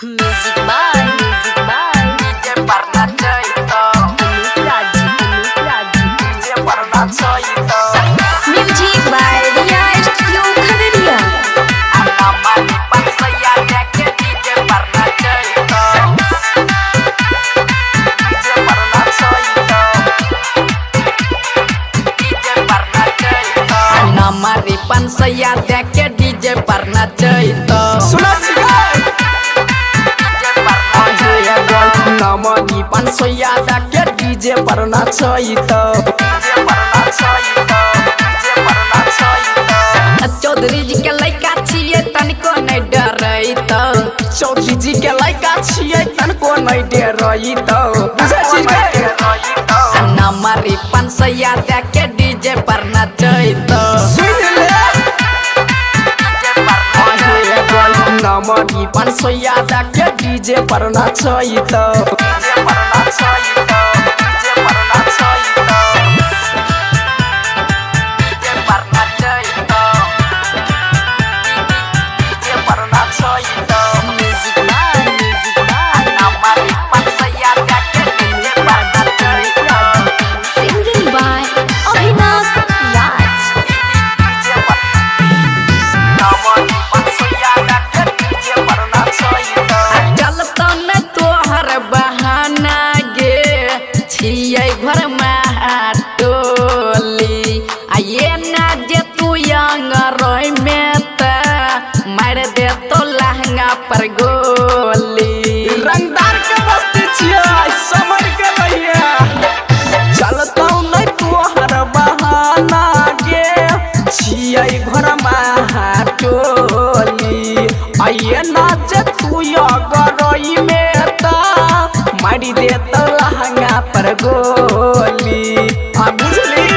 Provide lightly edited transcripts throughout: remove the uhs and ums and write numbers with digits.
Music by DJ Parnaca itu DJ Parnaca itu Music by Ria Studio Khadaria. nama Dipan saya deke DJ Parnaca itu DJ Parnaca itu DJ Parnaca itu nama Dipan saya deke DJ Parnaca itu nama Dipan saya deke DJ Parnaca itu Chaudhary जी के लइका छिए तनिको नहीं डरई तो चौधरी जी के लइका छिए तनिको नहीं डरई तो हमारी पंसैया देखे डीजे पर नचई तो हमारी पंसैया देखे डीजे पर नचई तो Singing by Avinash Raj. चलता न तोहर बहाना गे छियै घर में टोली आ ये ना जे तू यंग रोय में त मार दे तो लहंगा पर गोली रंगदार के बस्ती छियै समझ के भैया चलता न तोहर बहाना गे छियै घर में टोली आ ये ना जे तू यंग रोय में त मारी दे तो लहंगा पर गोली आ बुझली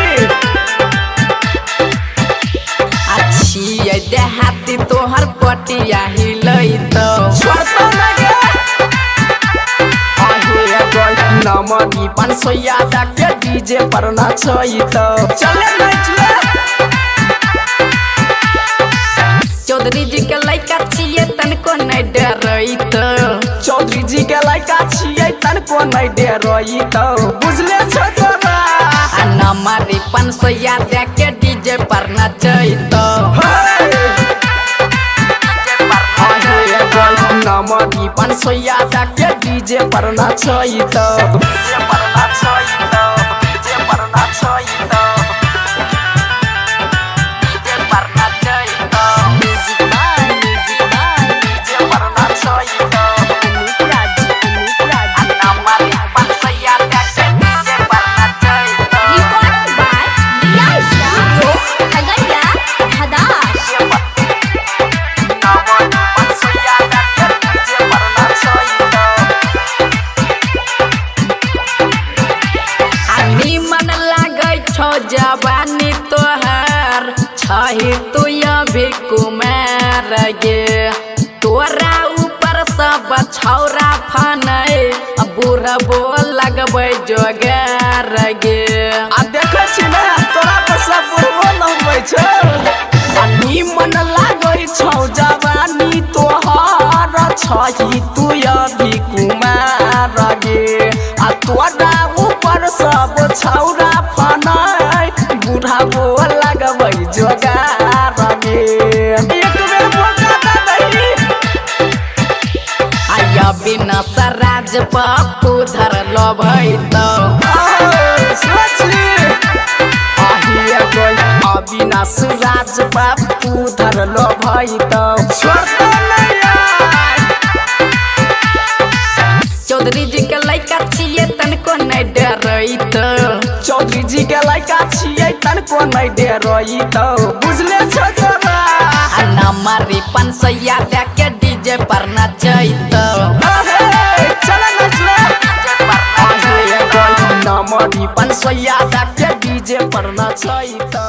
अच्छी देहाती तोहर पटिया हिलई तो नमनी पंसैया के डीजे पर नचई तो चले नचले चौधरी जी के लइका छिए तनको नहीं डरई तो चौधरी जी के लइका छिए तनको नहीं डरई तो बुझले छ तोरा नमनी पंसैया के डीजे पर नचई तो नमनी पंसैया के डीजे पर नचई तो Music by Recording by Ria Studio Khadaria. Hadash. मन लागे छो जवानी तोहर छही तू अभी कुमार गे तोरा ऊपर सब छौरा फनै बुढ़ बोल लगबै जोगार गे आ देखै छी ना तोरा पर सब बुढ़बो लगबै छौ नी मन लागे छौ जवानी तोहर छही तू अभी कुमार गे आ तोरा ऊपर सब छौरा फनै बुढ़ा बोल लगबै जोगार गे एक बेर मौका दही आया बिना सराज पप्पू धर लबै तो बिना सुराज पप्पू धर लबै तो चौधरी जी के लइका छिए तनको नहीं डरई तो चौधरी जी के लइका छिए तनको नहीं डरई तो बुझले छ तोरा नमरी पंसैया के डीजे पर नचई तो चल नचले नमरी पंसैया के डीजे पर नचई तो